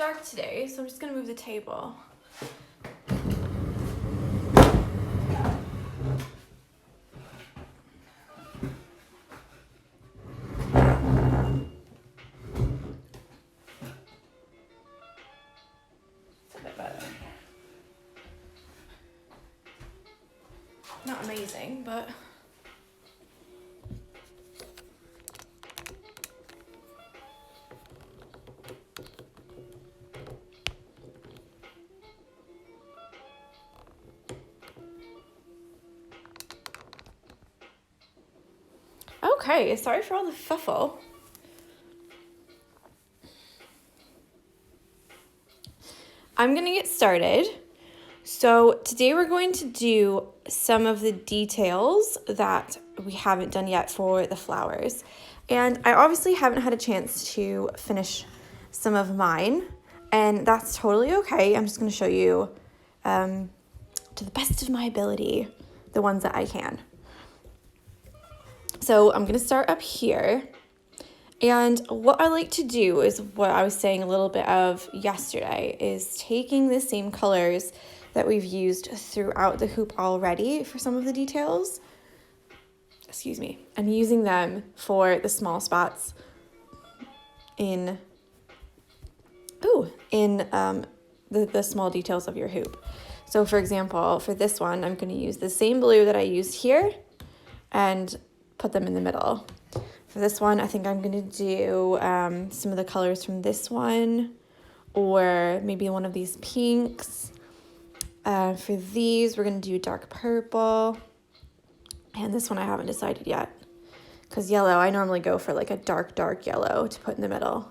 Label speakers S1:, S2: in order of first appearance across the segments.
S1: dark today, so I'm just gonna move the table. It's a bit better. Not amazing, but okay, sorry for all the fuffle. I'm gonna get started. So today we're going to do some of the details that we haven't done yet for the flowers. And I obviously haven't had a chance to finish some of mine, and that's totally okay. I'm just gonna show you, to the best of my ability, the ones that I can. So I'm gonna start up here. And what I like to do is what I was saying a little bit of yesterday, is taking the same colors that we've used throughout the hoop already for some of the details, and using them for the small spots in the small details of your hoop. So for example, for this one, I'm going to use the same blue that I used here and put them in the middle. For this one, I think I'm going to do some of the colors from this one, or maybe one of these pinks. For these, we're going to do dark purple. And this one I haven't decided yet. Because yellow, I normally go for like a dark yellow to put in the middle,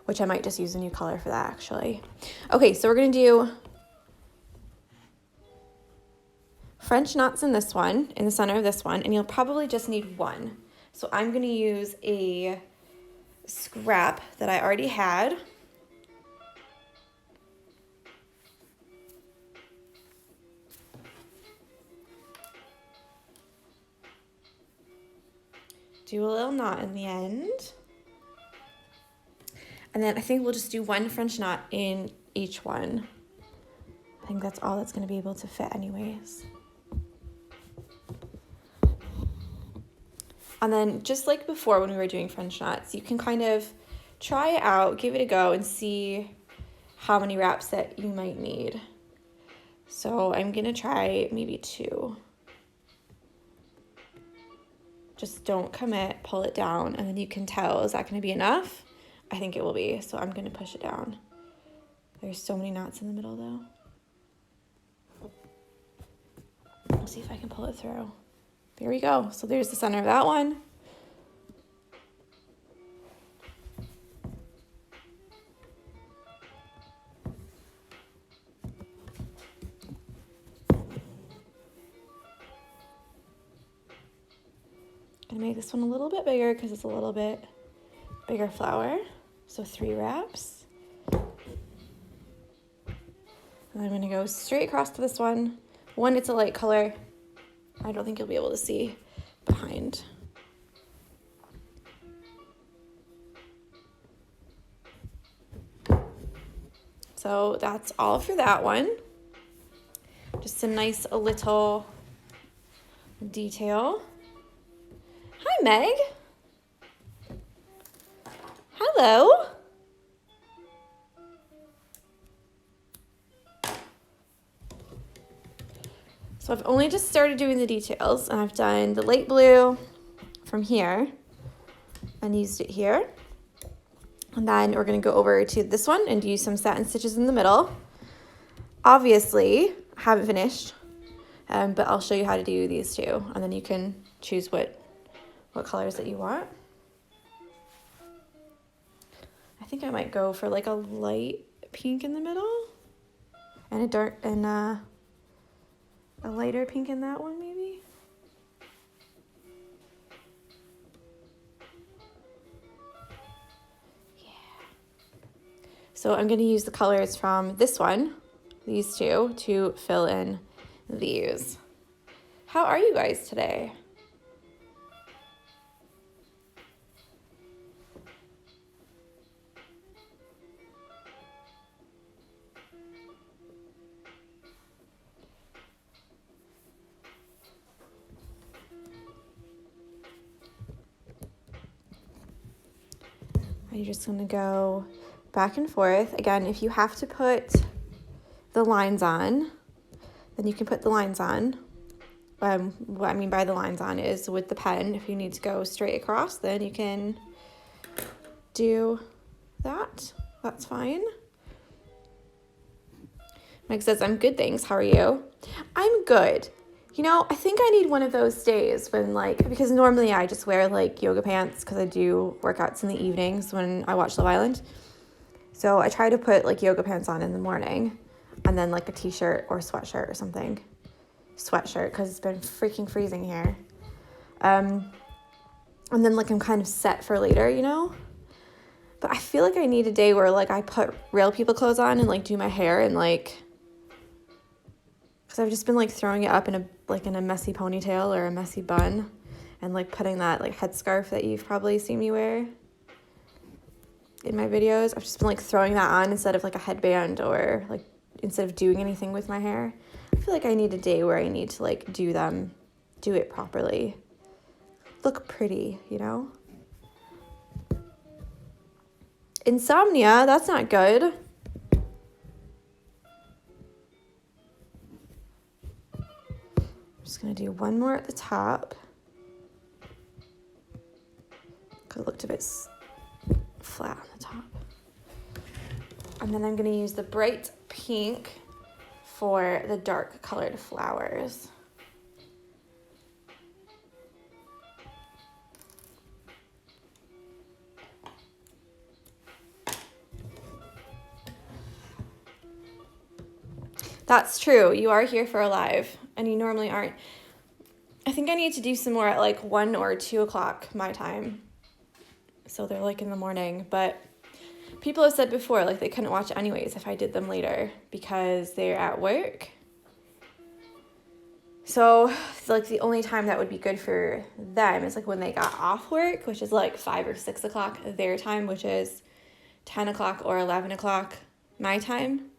S1: which I might just use a new color for that actually. Okay, so we're going to do French knots in this one, in the center of this one, and you'll probably just need one. So I'm going to use a scrap that I already had. Do a little knot in the end. And then I think we'll just do one French knot in each one. I think that's all that's going to be able to fit anyways. And then just like before when we were doing French knots, you can kind of try it out, give it a go, and see how many wraps that you might need. So I'm going to try maybe 2. Just don't commit, pull it down, and then you can tell, is that going to be enough? I think it will be, so I'm going to push it down. There's so many knots in the middle though. Let's see if I can pull it through. There we go. So there's the center of that one. I'm gonna make this one a little bit bigger because it's a little bit bigger flower. So 3 wraps. And I'm gonna go straight across to this one. One, it's a light color. I don't think you'll be able to see behind. So that's all for that one. Just a nice little detail. Hi, Meg. Hello. So I've only just started doing the details, and I've done the light blue from here and used it here. And then we're going to go over to this one and do some satin stitches in the middle. Obviously, I haven't finished, but I'll show you how to do these two, and then you can choose what colors that you want. I think I might go for like a light pink in the middle and a dark and a lighter pink in that one maybe. Yeah. So I'm going to use the colors from this one, these two, to fill in these. How are you guys today? you're just gonna go back and forth. Again, if you have to put the lines on, then you can put the lines on. What I mean by the lines on is with the pen, if you need to go straight across, then you can do that. That's fine. Mike says, I'm good, thanks. How are you? I'm good. You know, I think I need one of those days when because normally I just wear yoga pants because I do workouts in the evenings when I watch Love Island. So I try to put yoga pants on in the morning and then a t-shirt or sweatshirt or something. Sweatshirt because it's been freaking freezing here. And then I'm kind of set for later, you know? But I feel I need a day where I put real people clothes on and do my hair and because I've just been throwing it up in a messy ponytail or a messy bun and putting that headscarf that you've probably seen me wear in my videos. I've just been throwing that on instead of a headband or instead of doing anything with my hair. I feel I need a day where I need to do it properly. Look pretty, you know? Insomnia, that's not good. I'm just gonna do one more at the top. Because it looked a bit flat on the top. And then I'm gonna use the bright pink for the dark colored flowers. That's true. You are here for a live, and you normally aren't. I think I need to do some more at 1 or 2 o'clock my time. So they're in the morning, but people have said before they couldn't watch anyways if I did them later because they're at work. So the only time that would be good for them is when they got off work, which is 5 or 6 o'clock their time, which is 10 o'clock or 11 o'clock my time.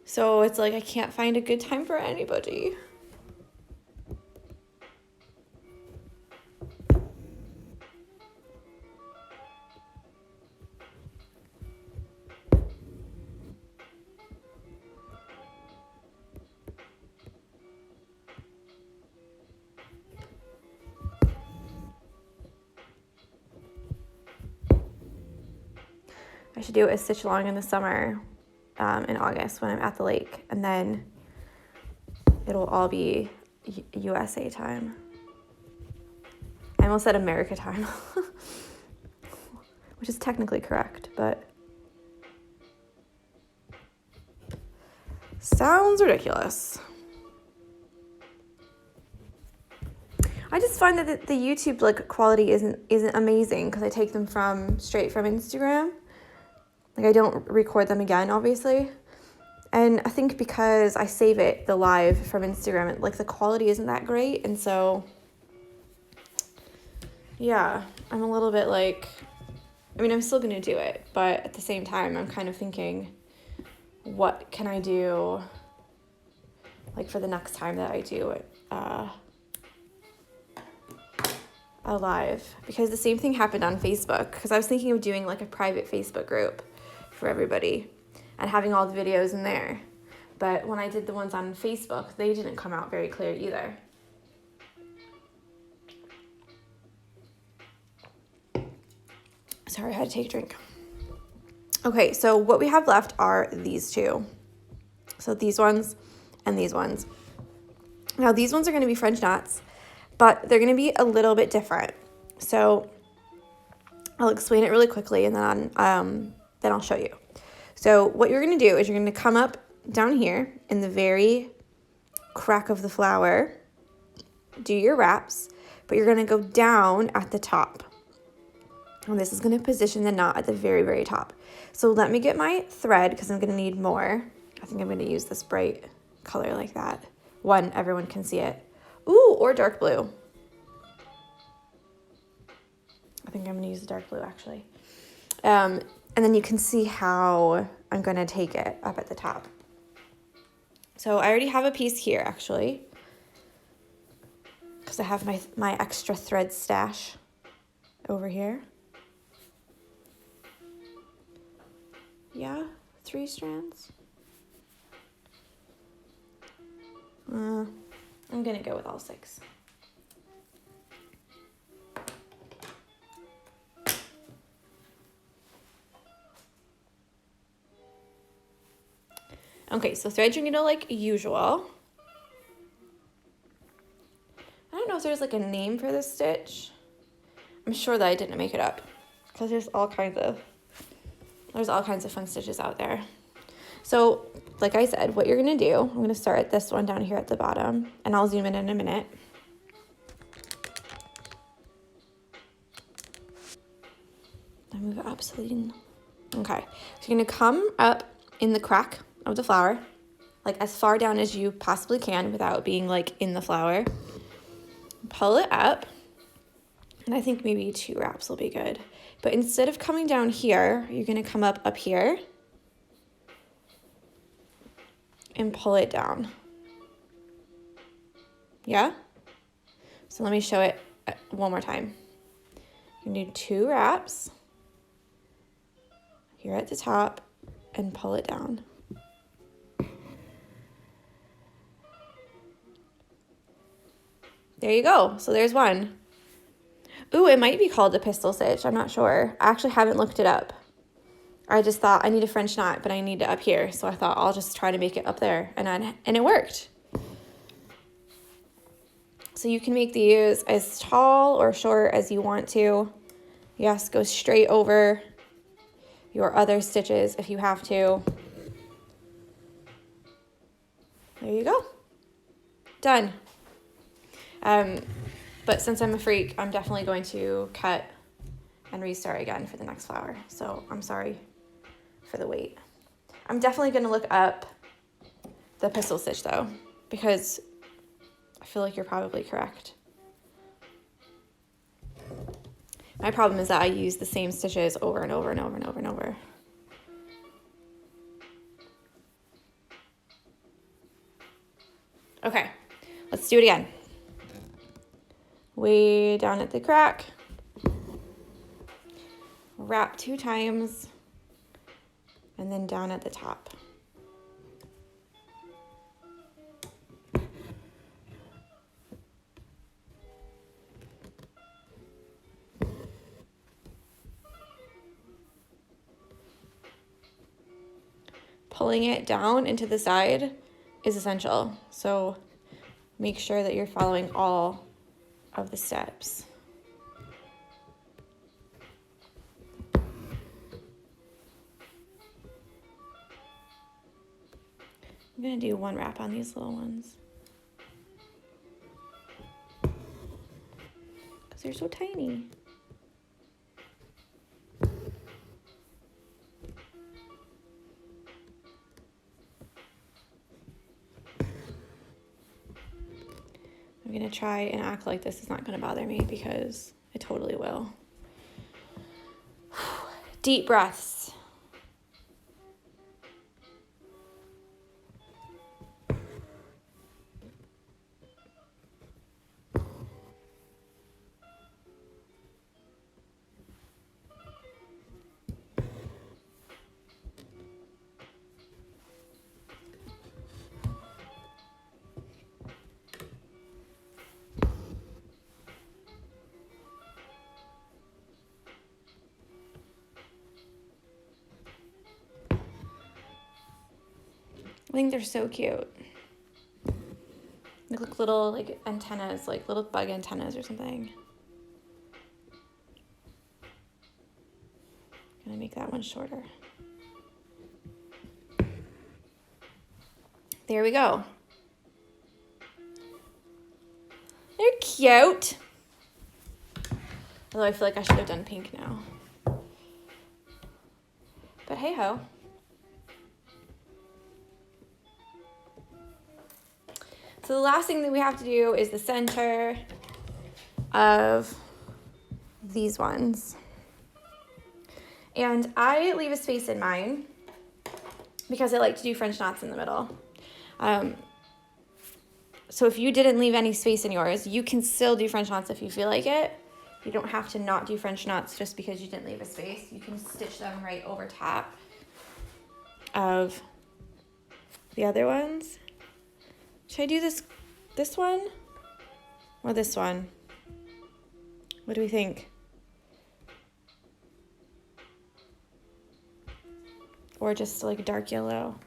S1: So it's I can't find a good time for anybody. I should do a Stitchalong in the summer, in August when I'm at the lake, and then it'll all be USA time. I almost said America time, which is technically correct, but sounds ridiculous. I just find that the YouTube quality isn't amazing because I take them straight from Instagram. I don't record them again, obviously. And I think because I save the live from Instagram, the quality isn't that great. And so, yeah, I'm a little bit I'm still going to do it. But at the same time, I'm kind of thinking, what can I do, for the next time that I do it, a live? Because the same thing happened on Facebook. Because I was thinking of doing a private Facebook group for everybody and having all the videos in there. But when I did the ones on Facebook, they didn't come out very clear either. Sorry, I had to take a drink. Okay, so what we have left are these two. So these ones and these ones. Now these ones are going to be French knots, but they're going to be a little bit different. So I'll explain it really quickly and then I'll show you. So what you're going to do is you're going to come up down here in the very crack of the flower, do your wraps, but you're going to go down at the top. And this is going to position the knot at the very, very top. So let me get my thread because I'm going to need more. I think I'm going to use this bright color like that. One, everyone can see it. Ooh, or dark blue. I think I'm going to use the dark blue actually. And then you can see how I'm going to take it up at the top. So I already have a piece here actually, because I have my extra thread stash over here. Yeah, 3 strands. I'm gonna go with all 6. Okay, so thread your needle like usual. I don't know if there's like a name for this stitch. I'm sure that I didn't make it up because there's all kinds of fun stitches out there. So like I said, what you're gonna do, I'm gonna start at this one down here at the bottom, and I'll zoom in a minute. I move it up so you can, okay. So you're gonna come up in the crack of the flower, like as far down as you possibly can without being like in the flower. Pull it up, and I think maybe 2 wraps will be good. But instead of coming down here, you're gonna come up here and pull it down. Yeah? So let me show it one more time. You can do 2 wraps here at the top and pull it down. There you go. So there's one. Ooh, it might be called a pistol stitch. I'm not sure. I actually haven't looked it up. I just thought I need a French knot, but I need it up here. So I thought I'll just try to make it up there, and it worked. So you can make these as tall or short as you want to. Yes, go straight over your other stitches if you have to. There you go. Done. But since I'm a freak, I'm definitely going to cut and restart again for the next flower. So I'm sorry for the wait. I'm definitely going to look up the pistol stitch though, because I feel like you're probably correct. My problem is that I use the same stitches over and over and over and over and over. Okay, let's do it again. Way down at the crack, wrap 2 times, and then down at the top. Pulling it down into the side is essential, so make sure that you're following all of the steps. I'm gonna do 1 wrap on these little ones because they're so tiny. I'm gonna try and act like this is not gonna bother me because it totally will. Deep breaths. I think they're so cute. They look little like antennas, like little bug antennas or something. Gonna make that one shorter. There we go. They're cute. Although I feel like I should have done pink now. But hey ho. So the last thing that we have to do is the center of these ones. And I leave a space in mine because I like to do French knots in the middle. So if you didn't leave any space in yours, you can still do French knots if you feel like it. You don't have to not do French knots just because you didn't leave a space. You can stitch them right over top. of the other ones. Should I do this one or this one? What do we think? Or just like dark yellow?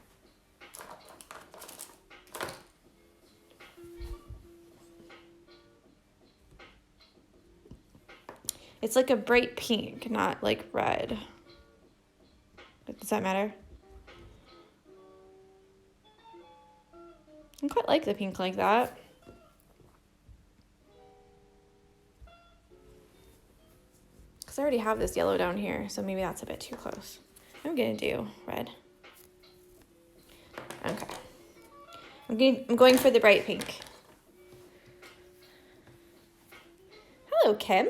S1: It's like a bright pink, not like red. Does that matter? I quite like the pink like that. Because I already have this yellow down here, so maybe that's a bit too close. I'm gonna do red. Okay. I'm going for the bright pink. Hello, Kim.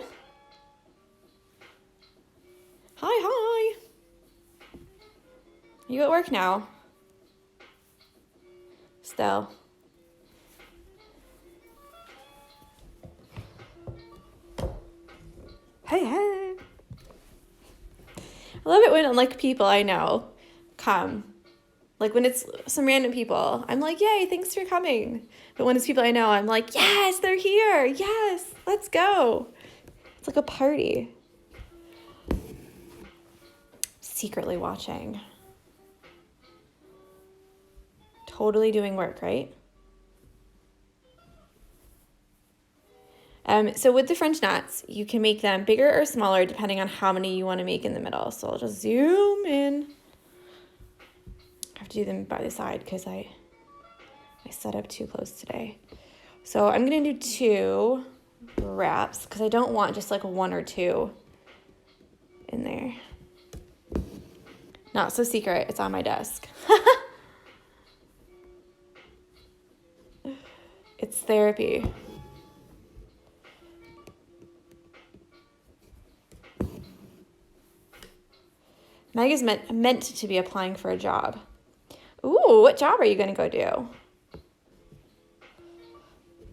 S1: Hi. You at work now? Still. Hey. I love it when like people I know come. Like when it's some random people, I'm like, yay, thanks for coming. But when it's people I know, I'm like, yes, they're here. Yes, let's go. It's like a party. Secretly watching. Totally doing work, right? So with the French knots, you can make them bigger or smaller depending on how many you want to make in the middle. So I'll just zoom in. I have to do them by the side because I set up too close today. So I'm going to do 2 wraps because I don't want just like 1 or 2 in there. Not so secret, it's on my desk. It's therapy. Meg is meant to be applying for a job. Ooh, what job are you gonna go do?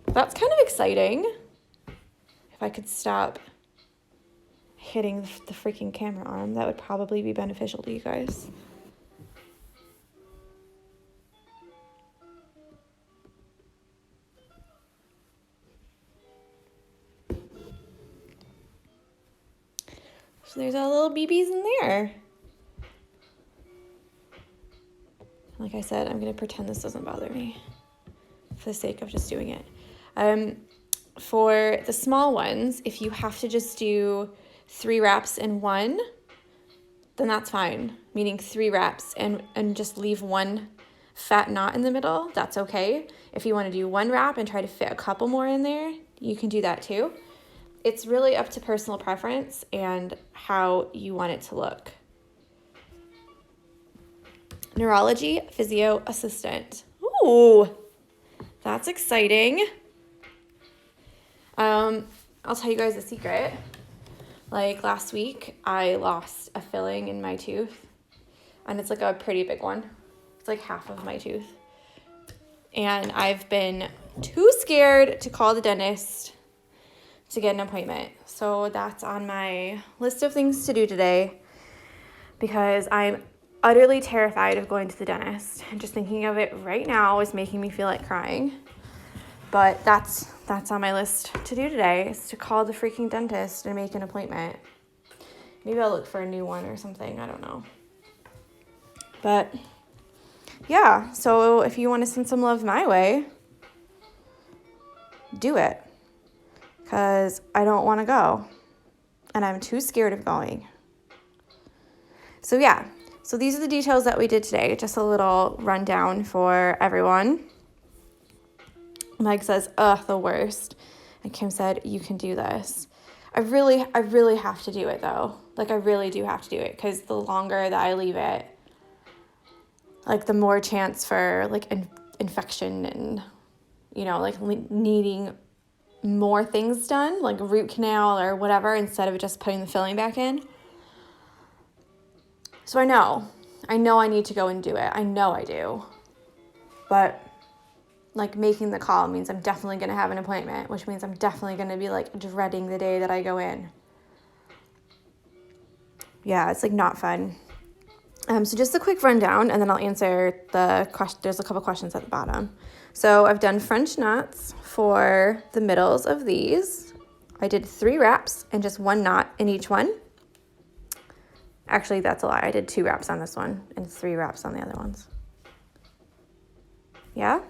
S1: That's kind of exciting. If I could stop hitting the freaking camera arm, that would probably be beneficial to you guys. So there's all little BBs in there. Like I said, I'm going to pretend this doesn't bother me for the sake of just doing it. For the small ones, if you have to just do 3 wraps in one, then that's fine. Meaning 3 wraps and just leave 1 fat knot in the middle, that's okay. If you want to do 1 wrap and try to fit a couple more in there, you can do that too. It's really up to personal preference and how you want it to look. Neurology physio assistant. Ooh, that's exciting. I'll tell you guys a secret. Like last week, I lost a filling in my tooth, and it's like a pretty big one. It's like half of my tooth. And I've been too scared to call the dentist to get an appointment. So that's on my list of things to do today because I'm utterly terrified of going to the dentist. And just thinking of it right now is making me feel like crying. But that's on my list to do today, is to call the freaking dentist and make an appointment. Maybe I'll look for a new one or something. I don't know. But yeah, so if you want to send some love my way, do it. Because I don't want to go. And I'm too scared of going. So yeah. So these are the details that we did today. Just a little rundown for everyone. Meg says, ugh, the worst. And Kim said, you can do this. I really have to do it though. Like I really do have to do it because the longer that I leave it, like the more chance for like infection and, you know, like needing more things done, like a root canal or whatever, instead of just putting the filling back in. So I know I need to go and do it. I know I do. But like making the call means I'm definitely going to have an appointment, which means I'm definitely going to be like dreading the day that I go in. Yeah, it's like not fun. So just a quick rundown, and then I'll answer the question. There's a couple questions at the bottom. So I've done French knots for the middles of these. I did 3 wraps and just 1 knot in each one. Actually, that's a lie. I did 2 wraps on this one and 3 wraps on the other ones. Yeah.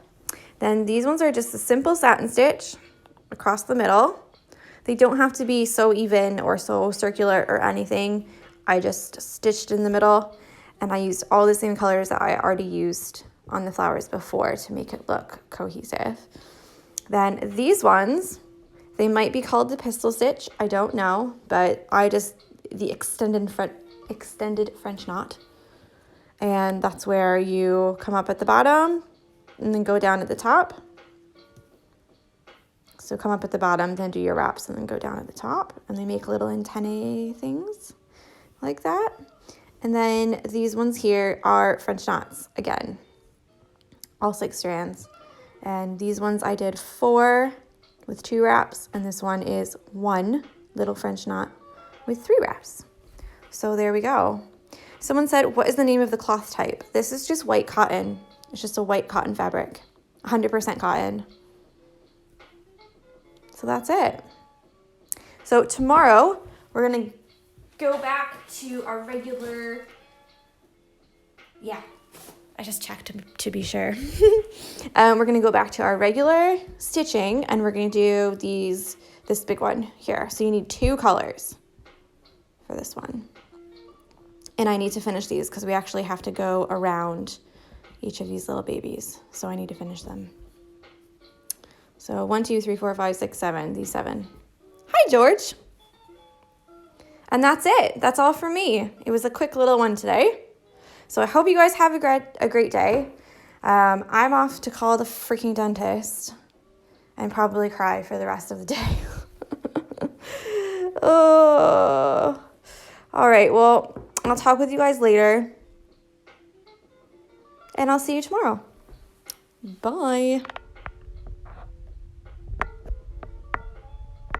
S1: Then these ones are just a simple satin stitch across the middle. They don't have to be so even or so circular or anything. I just stitched in the middle, and I used all the same colors that I already used on the flowers before to make it look cohesive. Then these ones, they might be called the pistol stitch. I don't know, but the extended French knot. And that's where you come up at the bottom and then go down at the top. So come up at the bottom, then do your wraps, and then go down at the top. And they make little antennae things like that. And then these ones here are French knots again, all 6 strands. And these ones I did 4 with 2 wraps, and this one is 1 little French knot with 3 wraps. So there we go. Someone said, what is the name of the cloth type? This is just white cotton. It's just a white cotton fabric, 100% cotton. So that's it. So tomorrow we're gonna go back to our regular, I just checked to be sure. We're gonna go back to our regular stitching, and we're gonna do this big one here. So you need 2 colors for this one. And I need to finish these because we actually have to go around each of these little babies. So I need to finish them. So 1, 2, 3, 4, 5, 6, 7, these 7. Hi, George. And that's it. That's all for me. It was a quick little one today. So I hope you guys have a great day. I'm off to call the freaking dentist and probably cry for the rest of the day. Oh. All right, well, I'll talk with you guys later. And I'll see you tomorrow. Bye.